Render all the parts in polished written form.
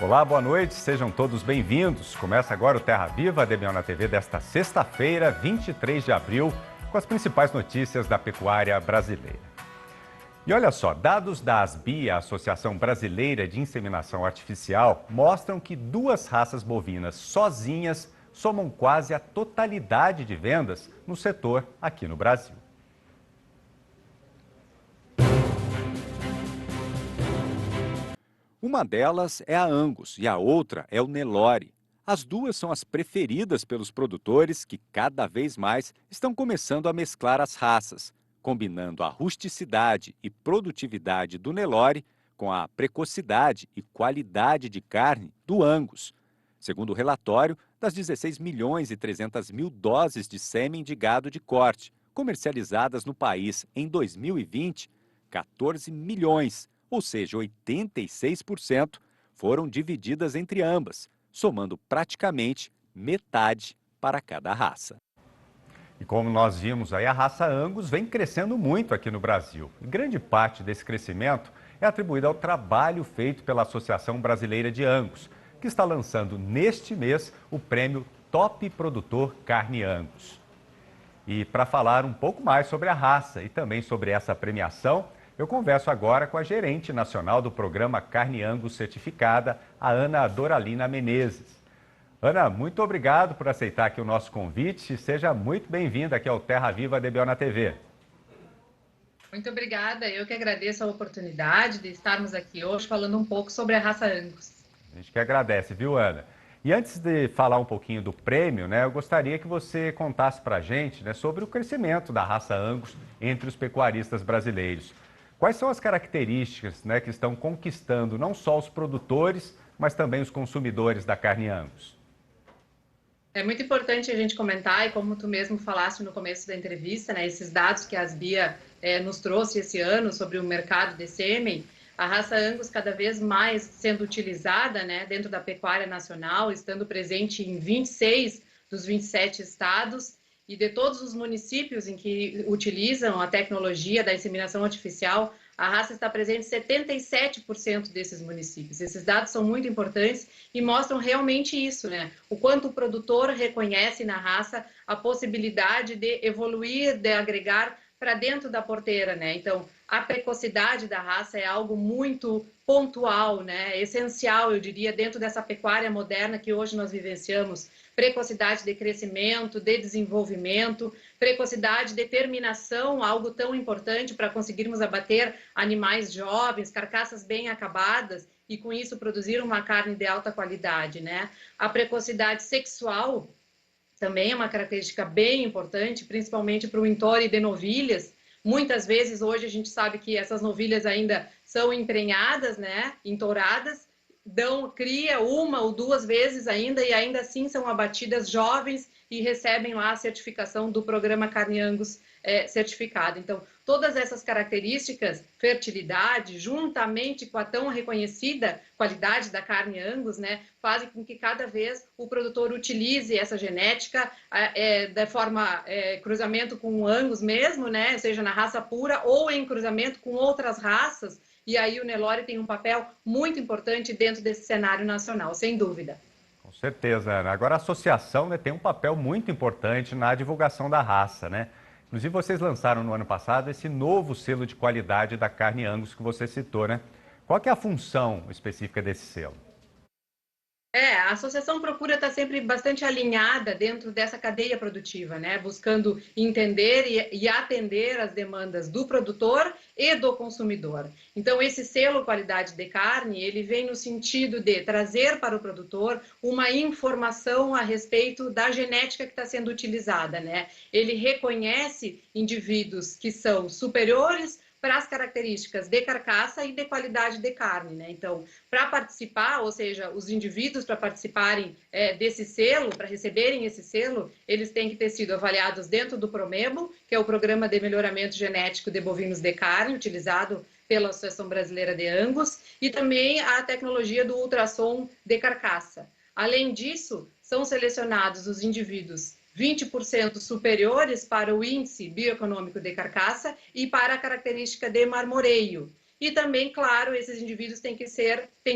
Olá, boa noite, sejam todos bem-vindos. Começa agora o Terra Viva, DBO na TV, desta sexta-feira, 23 de abril, com as principais notícias da pecuária brasileira. E olha só, dados da ASBI, a Associação Brasileira de Inseminação Artificial, mostram que duas raças bovinas sozinhas somam quase a totalidade de vendas no setor aqui no Brasil. Uma delas é a Angus e a outra é o Nelore. As duas são as preferidas pelos produtores que cada vez mais estão começando a mesclar as raças, combinando a rusticidade e produtividade do Nelore com a precocidade e qualidade de carne do Angus. Segundo o relatório, das 16 milhões e 300 mil doses de sêmen de gado de corte comercializadas no país em 2020, 14 milhões, ou seja, 86%, foram divididas entre ambas, somando praticamente metade para cada raça. E como nós vimos aí, a raça Angus vem crescendo muito aqui no Brasil. E grande parte desse crescimento é atribuída ao trabalho feito pela Associação Brasileira de Angus, que está lançando neste mês o prêmio Top Produtor Carne Angus. E para falar um pouco mais sobre a raça e também sobre essa premiação, eu converso agora com a gerente nacional do programa Carne Angus Certificada, a Ana Doralina Menezes. Ana, muito obrigado por aceitar aqui o nosso convite. Seja muito bem-vinda aqui ao Terra Viva DBO na TV. Muito obrigada. Eu que agradeço a oportunidade de estarmos aqui hoje falando um pouco sobre a raça Angus. A gente que agradece, viu, Ana? E antes de falar um pouquinho do prêmio, eu gostaria que você contasse para a gente, sobre o crescimento da raça Angus entre os pecuaristas brasileiros. Quais são as características, que estão conquistando não só os produtores, mas também os consumidores da carne Angus? É muito importante a gente comentar, e como tu mesmo falaste no começo da entrevista, esses dados que a Asbia nos trouxe esse ano sobre o mercado de sêmen, a raça Angus cada vez mais sendo utilizada dentro da pecuária nacional, estando presente em 26 dos 27 estados, e de todos os municípios em que utilizam a tecnologia da inseminação artificial, a raça está presente em 77% desses municípios. Esses dados são muito importantes e mostram realmente isso, o quanto o produtor reconhece na raça a possibilidade de evoluir, de agregar para dentro da porteira, Então, a precocidade da raça é algo muito pontual, essencial, eu diria, dentro dessa pecuária moderna que hoje nós vivenciamos. Precocidade de crescimento, de desenvolvimento, precocidade de terminação, algo tão importante para conseguirmos abater animais jovens, carcaças bem acabadas e com isso produzir uma carne de alta qualidade, A precocidade sexual também é uma característica bem importante, principalmente para o entore de novilhas. Muitas vezes hoje a gente sabe que essas novilhas ainda são emprenhadas, entouradas, dão cria uma ou duas vezes ainda e ainda assim são abatidas jovens e recebem lá a certificação do programa Carne Angus certificado. Então, todas essas características, fertilidade, juntamente com a tão reconhecida qualidade da carne Angus, fazem com que cada vez o produtor utilize essa genética da forma cruzamento com o Angus mesmo, seja na raça pura ou em cruzamento com outras raças. E aí o Nelore tem um papel muito importante dentro desse cenário nacional, sem dúvida. Com certeza, Ana. Agora a associação tem um papel muito importante na divulgação da raça, Inclusive vocês lançaram no ano passado esse novo selo de qualidade da carne Angus que você citou, Qual que é a função específica desse selo? A associação procura estar sempre bastante alinhada dentro dessa cadeia produtiva, buscando entender e atender as demandas do produtor e do consumidor. Então, esse selo qualidade de carne, ele vem no sentido de trazer para o produtor uma informação a respeito da genética que está sendo utilizada, Ele reconhece indivíduos que são superiores para as características de carcaça e de qualidade de carne, Então, para participar, ou seja, os indivíduos para participarem desse selo, para receberem esse selo, eles têm que ter sido avaliados dentro do PROMEBO, que é o Programa de Melhoramento Genético de Bovinos de Carne, utilizado pela Associação Brasileira de Angus, e também a tecnologia do ultrassom de carcaça. Além disso, são selecionados os indivíduos 20% superiores para o índice bioeconômico de carcaça e para a característica de marmoreio. E também, claro, esses indivíduos têm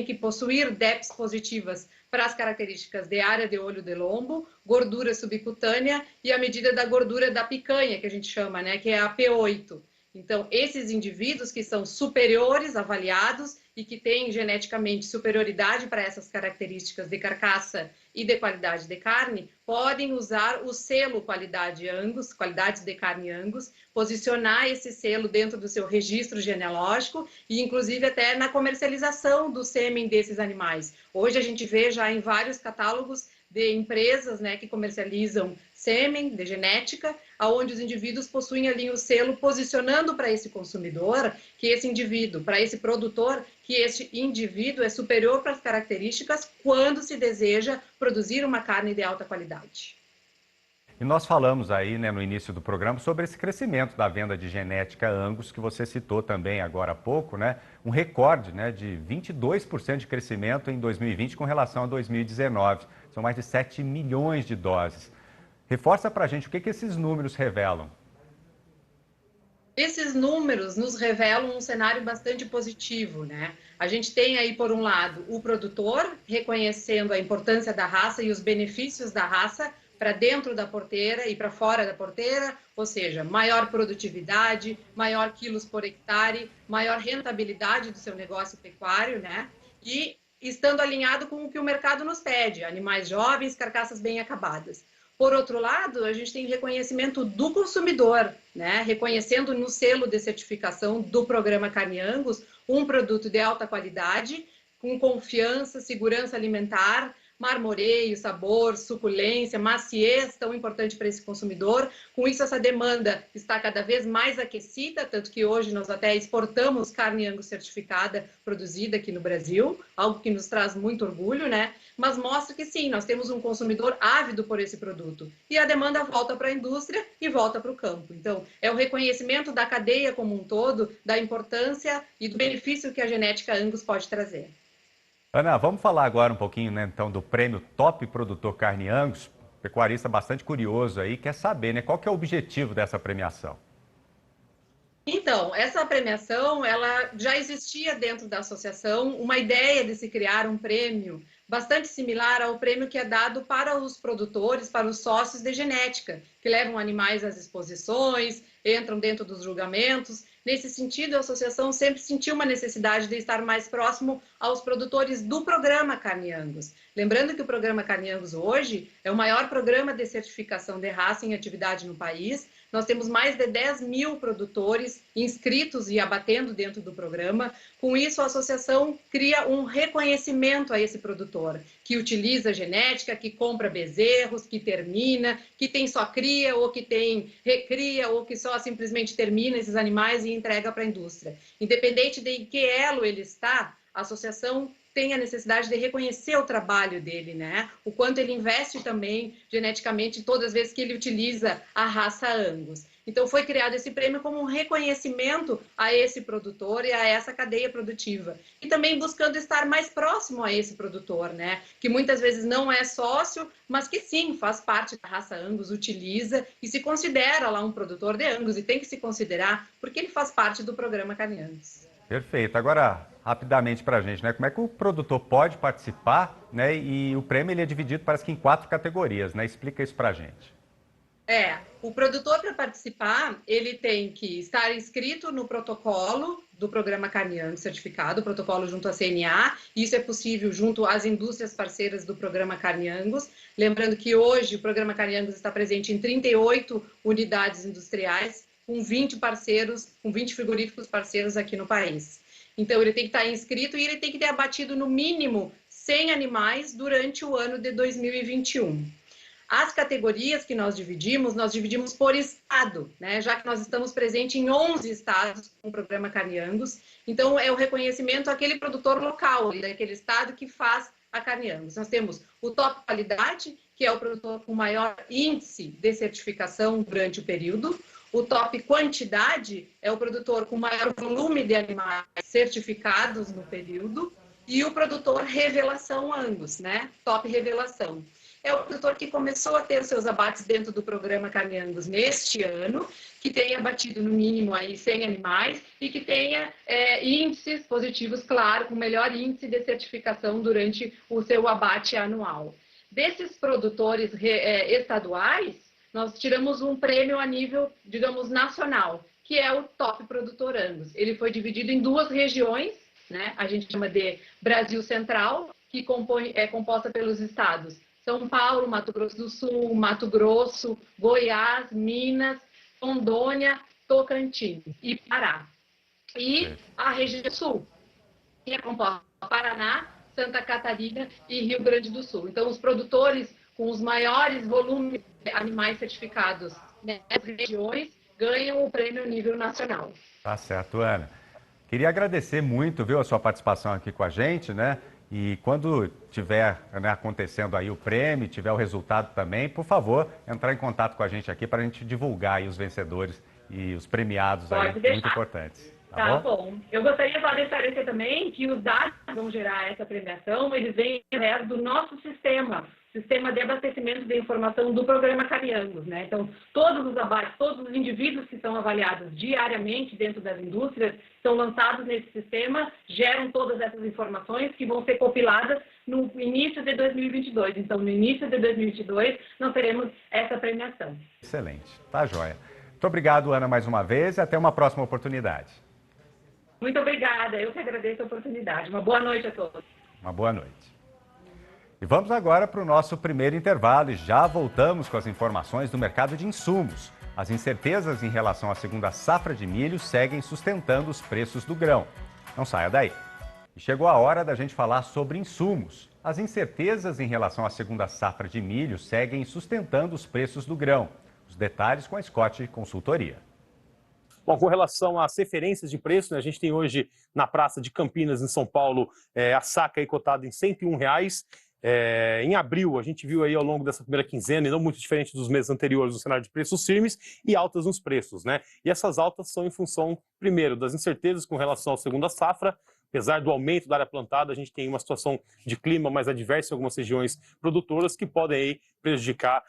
que possuir DEPs positivas para as características de área de olho de lombo, gordura subcutânea e a medida da gordura da picanha, que a gente chama, né, que é a P8. Então, esses indivíduos que são superiores, avaliados, e que têm geneticamente superioridade para essas características de carcaça e de qualidade de carne, podem usar o selo qualidade Angus, qualidades de carne Angus, posicionar esse selo dentro do seu registro genealógico e, inclusive, até na comercialização do sêmen desses animais. Hoje a gente vê já em vários catálogos de empresas, né, que comercializam sêmen de genética, onde os indivíduos possuem ali o selo posicionando para esse consumidor que esse indivíduo, para esse produtor, que esse indivíduo é superior para as características quando se deseja produzir uma carne de alta qualidade. E nós falamos aí, né, no início do programa sobre esse crescimento da venda de genética Angus, que você citou também agora há pouco, né? Um recorde, né, de 22% de crescimento em 2020 com relação a 2019. São mais de 7 milhões de doses. Reforça para a gente o que esses números revelam. Esses números nos revelam um cenário bastante positivo, né? A gente tem aí, por um lado, o produtor reconhecendo a importância da raça e os benefícios da raça para dentro da porteira e para fora da porteira, ou seja, maior produtividade, maior quilos por hectare, maior rentabilidade do seu negócio pecuário, né? E estando alinhado com o que o mercado nos pede, animais jovens, carcaças bem acabadas. Por outro lado, a gente tem reconhecimento do consumidor, né? Reconhecendo no selo de certificação do programa Carne Angus um produto de alta qualidade, com confiança, segurança alimentar, marmoreio, sabor, suculência, maciez, tão importante para esse consumidor. Com isso, essa demanda está cada vez mais aquecida, tanto que hoje nós até exportamos carne Angus certificada produzida aqui no Brasil, algo que nos traz muito orgulho, né? Mas mostra que sim, nós temos um consumidor ávido por esse produto. E a demanda volta para a indústria e volta para o campo. Então, é o reconhecimento da cadeia como um todo, da importância e do benefício que a genética Angus pode trazer. Ana, vamos falar agora um pouquinho, né, então, do prêmio Top Produtor Carne Angus. Pecuarista bastante curioso aí, quer saber, né, qual que é o objetivo dessa premiação? Então, essa premiação, ela já existia dentro da associação uma ideia de se criar um prêmio bastante similar ao prêmio que é dado para os produtores, para os sócios de genética, que levam animais às exposições, entram dentro dos julgamentos. Nesse sentido, a associação sempre sentiu uma necessidade de estar mais próximo aos produtores do programa Carne Angus. Lembrando que o programa Carne Angus hoje é o maior programa de certificação de raça em atividade no país. Nós temos mais de 10 mil produtores inscritos e abatendo dentro do programa. Com isso, a associação cria um reconhecimento a esse produtor, que utiliza genética, que compra bezerros, que termina, que tem só cria, ou que tem recria, ou que só simplesmente termina esses animais e entrega para a indústria. Independente de em que elo ele está, a associação tem a necessidade de reconhecer o trabalho dele, né? O quanto ele investe também geneticamente todas as vezes que ele utiliza a raça Angus. Então foi criado esse prêmio como um reconhecimento a esse produtor e a essa cadeia produtiva. E também buscando estar mais próximo a esse produtor, né? Que muitas vezes não é sócio, mas que sim, faz parte da raça Angus, utiliza e se considera lá um produtor de Angus e tem que se considerar porque ele faz parte do programa Carne Angus. Perfeito. Agora, rapidamente para a gente, né? Como é que o produtor pode participar, né? E o prêmio ele é dividido, parece que em 4 categorias, né? Explica isso para a gente. O produtor para participar, ele tem que estar inscrito no protocolo do programa Carne Angus certificado, o protocolo junto à CNA, isso é possível junto às indústrias parceiras do programa Carne Angus. Lembrando que hoje o programa Carne Angus está presente em 38 unidades industriais, com 20 parceiros, com 20 frigoríficos parceiros aqui no país. Então, ele tem que estar inscrito e ele tem que ter abatido no mínimo 100 animais durante o ano de 2021. As categorias que nós dividimos por estado, né? Já que nós estamos presentes em 11 estados com o programa Carne Angus. Então, é o reconhecimento àquele produtor local, daquele estado que faz a Carne Angus. Nós temos o top qualidade, que é o produtor com maior índice de certificação durante o período. O top quantidade é o produtor com maior volume de animais certificados no período. e o produtor Revelação Angus, né? Top Revelação. É o produtor que começou a ter os seus abates dentro do programa Carne Angus neste ano, que tenha abatido no mínimo aí 100 animais e que tenha índices positivos, claro, com melhor índice de certificação durante o seu abate anual. Desses produtores estaduais, nós tiramos um prêmio a nível, digamos, nacional, que é o Top Produtor Angus. Ele foi dividido em 2 regiões, né? A gente chama de Brasil Central, que é composta pelos estados São Paulo, Mato Grosso do Sul, Mato Grosso, Goiás, Minas, Rondônia, Tocantins e Pará. E a região Sul, que é composta por Paraná, Santa Catarina e Rio Grande do Sul. Então, os produtores com os maiores volumes de animais certificados nessas regiões ganham o prêmio nível nacional. Tá certo, Ana. Queria agradecer muito, viu, a sua participação aqui com a gente, né? E quando tiver, né, acontecendo aí o prêmio, tiver o resultado também, por favor, entrar em contato com a gente aqui para a gente divulgar aí os vencedores e os premiados aí, muito importantes. Tá bom. Eu gostaria só de esclarecer também que os dados que vão gerar essa premiação, eles vêm através do nosso sistema de abastecimento de informação do programa Carne Angus, né? Então, todos os abates, todos os indivíduos que são avaliados diariamente dentro das indústrias são lançados nesse sistema, geram todas essas informações que vão ser compiladas no início de 2022. Então, no início de 2022, nós teremos essa premiação. Excelente. Tá joia. Muito obrigado, Ana, mais uma vez e até uma próxima oportunidade. Muito obrigada. Eu que agradeço a oportunidade. Uma boa noite a todos. Uma boa noite. E vamos agora para o nosso primeiro intervalo e já voltamos com as informações do mercado de insumos. As incertezas em relação à segunda safra de milho seguem sustentando os preços do grão. Não saia daí. E chegou a hora da gente falar sobre insumos. As incertezas em relação à segunda safra de milho seguem sustentando os preços do grão. Os detalhes com a Scott Consultoria. Bom, com relação às referências de preço, né, a gente tem hoje na Praça de Campinas, em São Paulo, a saca aí cotada em R$ 101,00. Em abril, a gente viu aí ao longo dessa primeira quinzena, e não muito diferente dos meses anteriores, o cenário de preços firmes e altas nos preços, né? E essas altas são em função, primeiro, das incertezas com relação à segunda safra. Apesar do aumento da área plantada, a gente tem uma situação de clima mais adversa em algumas regiões produtoras que podem aí prejudicar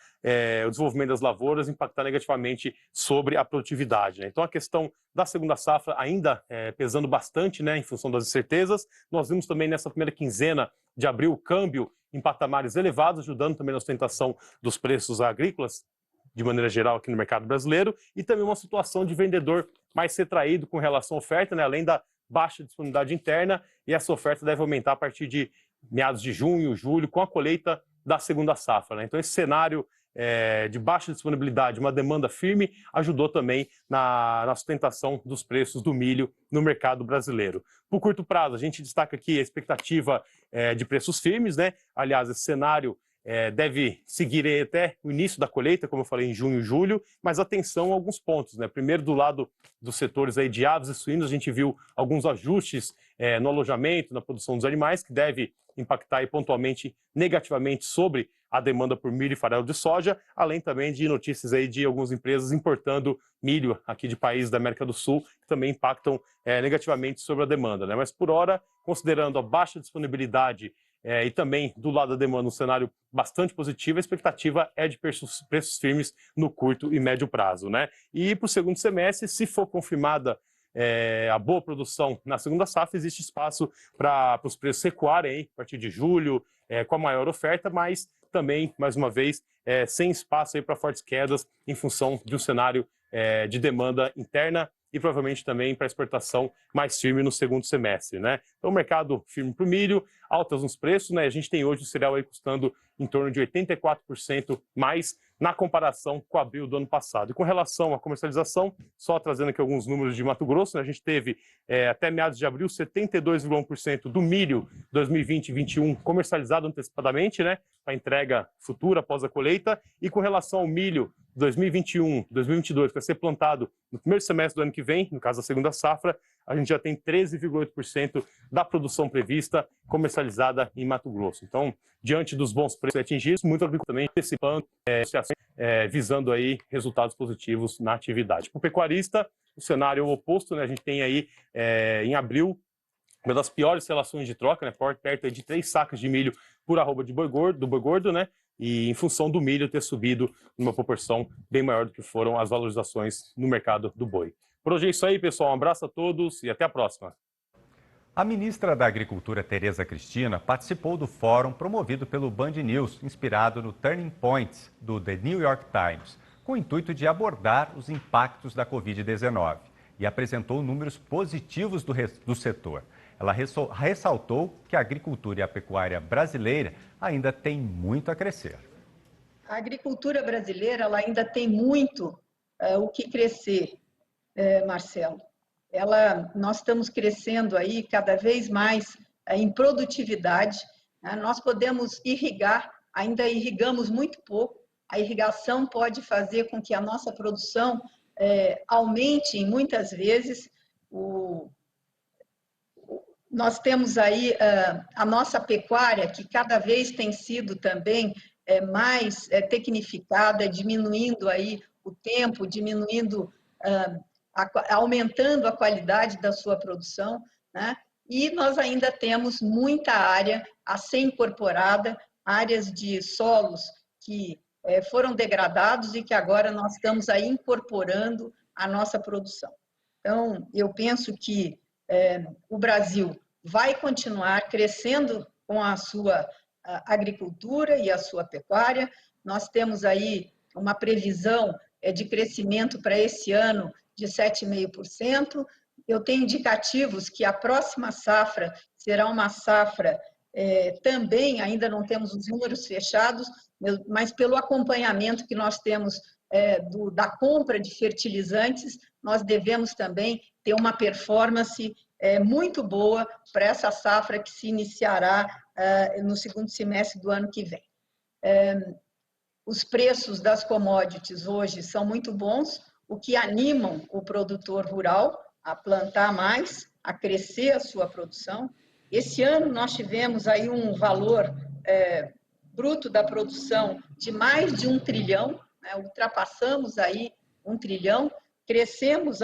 o desenvolvimento das lavouras, impactar negativamente sobre a produtividade, né? Então, a questão da segunda safra ainda pesando bastante, né, em função das incertezas. Nós vimos também nessa primeira quinzena de abril o câmbio em patamares elevados, ajudando também na sustentação dos preços agrícolas, de maneira geral, aqui no mercado brasileiro, e também uma situação de vendedor mais retraído com relação à oferta, né, além da baixa disponibilidade interna, e essa oferta deve aumentar a partir de meados de junho, julho, com a colheita da segunda safra, né? Então, esse cenário de baixa disponibilidade, uma demanda firme, ajudou também na sustentação dos preços do milho no mercado brasileiro. Por curto prazo, a gente destaca aqui a expectativa de preços firmes, né? Aliás, esse cenário deve seguir até o início da colheita, como eu falei, em junho e julho, mas atenção a alguns pontos, né? Primeiro, do lado dos setores aí de aves e suínos, a gente viu alguns ajustes no alojamento, na produção dos animais, que deve impactar aí, pontualmente negativamente sobre a demanda por milho e farelo de soja, além também de notícias aí de algumas empresas importando milho aqui de países da América do Sul, que também impactam negativamente sobre a demanda, né? Mas por hora, considerando a baixa disponibilidade e também do lado da demanda um cenário bastante positivo, a expectativa é de preços firmes no curto e médio prazo, né? E para o segundo semestre, se for confirmada a boa produção na segunda safra, existe espaço para os preços recuarem aí, a partir de julho, com a maior oferta, mas também, mais uma vez, sem espaço para fortes quedas em função de um cenário de demanda interna e provavelmente também para exportação mais firme no segundo semestre, né? Então, o mercado firme para o milho, altas nos preços, né? A gente tem hoje o cereal aí custando em torno de 84% mais na comparação com abril do ano passado. E com relação à comercialização, só trazendo aqui alguns números de Mato Grosso, né? A gente teve até meados de abril 72,1% do milho 2020 e 2021 comercializado antecipadamente, né? Para entrega futura após a colheita. E com relação ao milho 2021, 2022, que vai ser plantado no primeiro semestre do ano que vem, no caso da segunda safra, a gente já tem 13,8% da produção prevista comercializada em Mato Grosso. Então, diante dos bons preços atingidos, muito agricultor também antecipando visando aí resultados positivos na atividade. Para o pecuarista, o cenário é o oposto, né? A gente tem aí em abril uma das piores relações de troca, né? Perto de 3 sacas de milho por arroba do boi gordo, né? E em função do milho ter subido numa proporção bem maior do que foram as valorizações no mercado do boi. Por hoje é isso aí, pessoal. Um abraço a todos e até a próxima. A ministra da Agricultura, Tereza Cristina, participou do fórum promovido pelo Band News, inspirado no Turning Points do The New York Times, com o intuito de abordar os impactos da Covid-19 e apresentou números positivos do setor. Ela ressaltou que a agricultura e a pecuária brasileira ainda têm muito a crescer. A agricultura brasileira ela ainda tem muito o que crescer, Marcelo. Nós estamos crescendo aí cada vez mais em produtividade. Né? Nós podemos irrigar, ainda irrigamos muito pouco. A irrigação pode fazer com que a nossa produção aumente em muitas vezes. Nós temos aí a nossa pecuária, que cada vez tem sido também mais tecnificada, diminuindo aí o tempo, aumentando a qualidade da sua produção, né? E nós ainda temos muita área a ser incorporada, áreas de solos que foram degradados e que agora nós estamos aí incorporando à nossa produção. Então, eu penso que o Brasil vai continuar crescendo com a sua agricultura e a sua pecuária. Nós temos aí uma previsão de crescimento para esse ano de 7,5%. Eu tenho indicativos que a próxima safra será uma safra também, ainda não temos os números fechados, mas pelo acompanhamento que nós temos da compra de fertilizantes, nós devemos também ter uma performance muito boa para essa safra que se iniciará no segundo semestre do ano que vem. Os preços das commodities hoje são muito bons, o que animam o produtor rural a plantar mais, a crescer a sua produção. Esse ano nós tivemos aí um valor bruto da produção de mais de 1 trilhão, né? Ultrapassamos aí 1 trilhão, crescemos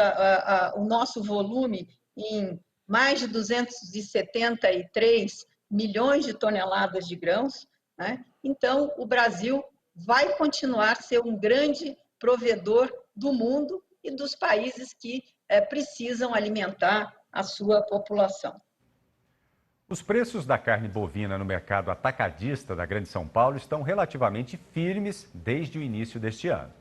o nosso volume em mais de 273 milhões de toneladas de grãos, né? Então, o Brasil vai continuar a ser um grande provedor do mundo e dos países que precisam alimentar a sua população. Os preços da carne bovina no mercado atacadista da Grande São Paulo estão relativamente firmes desde o início deste ano.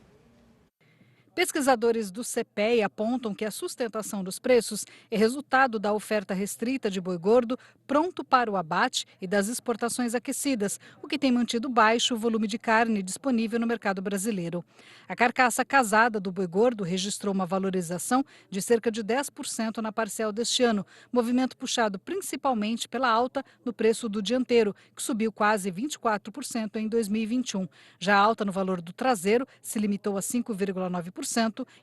Pesquisadores do CPEA apontam que a sustentação dos preços é resultado da oferta restrita de boi gordo pronto para o abate e das exportações aquecidas, o que tem mantido baixo o volume de carne disponível no mercado brasileiro. A carcaça casada do boi gordo registrou uma valorização de cerca de 10% na parcial deste ano, movimento puxado principalmente pela alta no preço do dianteiro, que subiu quase 24% em 2021. Já a alta no valor do traseiro se limitou a 5,9%.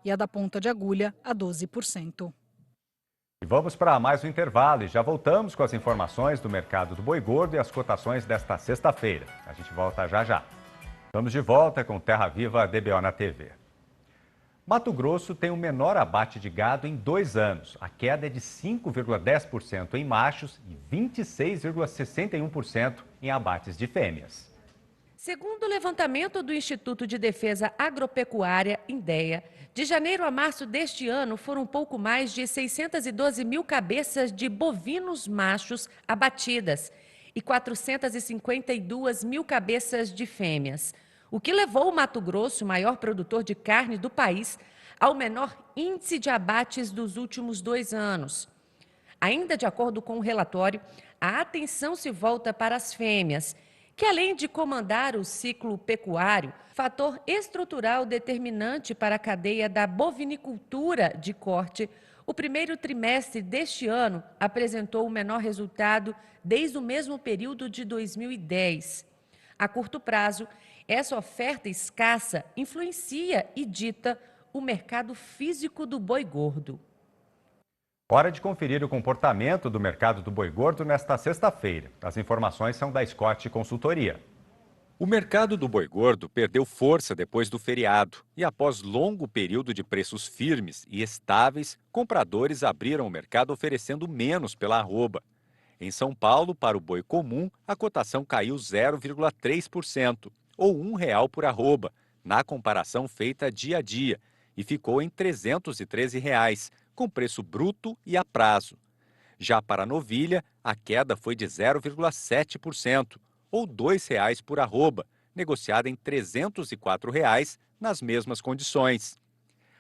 E a da ponta de agulha a 12%. E vamos para mais um intervalo e já voltamos com as informações do mercado do boi gordo e as cotações desta sexta-feira. A gente volta já já. Estamos de volta com Terra Viva DBO na TV. Mato Grosso tem o menor abate de gado em 2 anos. A queda é de 5,10% em machos e 26,61% em abates de fêmeas. Segundo o levantamento do Instituto de Defesa Agropecuária, INDEA, de janeiro a março deste ano foram um pouco mais de 612 mil cabeças de bovinos machos abatidas e 452 mil cabeças de fêmeas, o que levou o Mato Grosso, o maior produtor de carne do país, ao menor índice de abates dos últimos 2 anos. Ainda de acordo com o relatório, a atenção se volta para as fêmeas, que além de comandar o ciclo pecuário, fator estrutural determinante para a cadeia da bovinicultura de corte, o primeiro trimestre deste ano apresentou o menor resultado desde o mesmo período de 2010. A curto prazo, essa oferta escassa influencia e dita o mercado físico do boi gordo. Hora de conferir o comportamento do mercado do boi gordo nesta sexta-feira. As informações são da Scott Consultoria. O mercado do boi gordo perdeu força depois do feriado e, após longo período de preços firmes e estáveis, compradores abriram o mercado oferecendo menos pela arroba. Em São Paulo, para o boi comum, a cotação caiu 0,3%, ou R$ 1 por arroba, na comparação feita dia a dia, e ficou em R$ 313, com preço bruto e a prazo. Já para a novilha, a queda foi de 0,7%, ou R$ 2 por arroba, negociada em R$ 304 nas mesmas condições.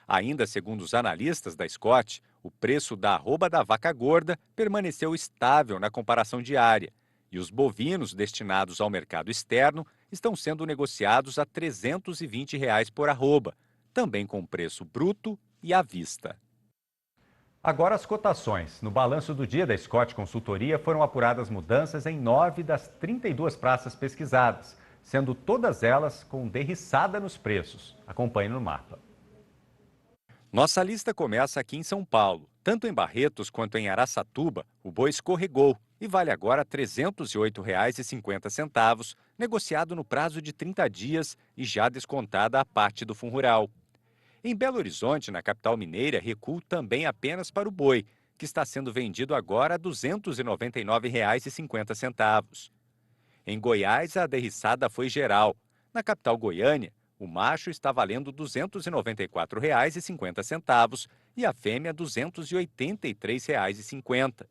Ainda segundo os analistas da Scott, o preço da arroba da vaca gorda permaneceu estável na comparação diária e os bovinos destinados ao mercado externo estão sendo negociados a R$ 320 por arroba, também com preço bruto e à vista. Agora as cotações. No balanço do dia da Scott Consultoria foram apuradas mudanças em 9 das 32 praças pesquisadas, sendo todas elas com derriçada nos preços. Acompanhe no mapa. Nossa lista começa aqui em São Paulo. Tanto em Barretos quanto em Araçatuba, o boi escorregou e vale agora R$ 308,50, negociado no prazo de 30 dias e já descontada a parte do fundo rural. Em Belo Horizonte, na capital mineira, recuo também apenas para o boi, que está sendo vendido agora a R$ 299,50. Em Goiás, a derriçada foi geral. Na capital goiânia, o macho está valendo R$ 294,50 e a fêmea R$ 283,50.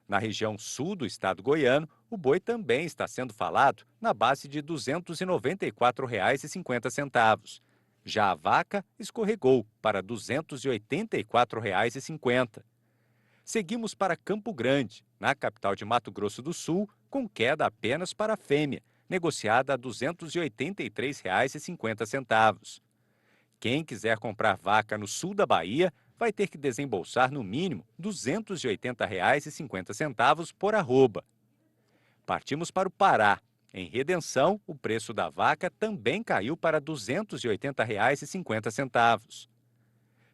Na região sul do estado goiano, o boi também está sendo falado na base de R$ 294,50. Já a vaca escorregou para R$ 284,50. Seguimos para Campo Grande, na capital de Mato Grosso do Sul, com queda apenas para a fêmea, negociada a R$ 283,50. Quem quiser comprar vaca no sul da Bahia vai ter que desembolsar no mínimo R$ 280,50 por arroba. Partimos para o Pará. Em Redenção, o preço da vaca também caiu para R$ 280,50.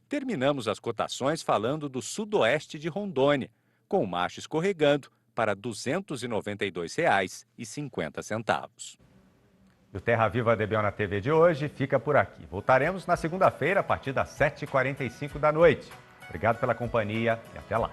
Terminamos as cotações falando do sudoeste de Rondônia, com o macho escorregando para R$ 292,50. O Terra Viva DBO na TV de hoje fica por aqui. Voltaremos na segunda-feira, a partir das 7h45 da noite. Obrigado pela companhia e até lá.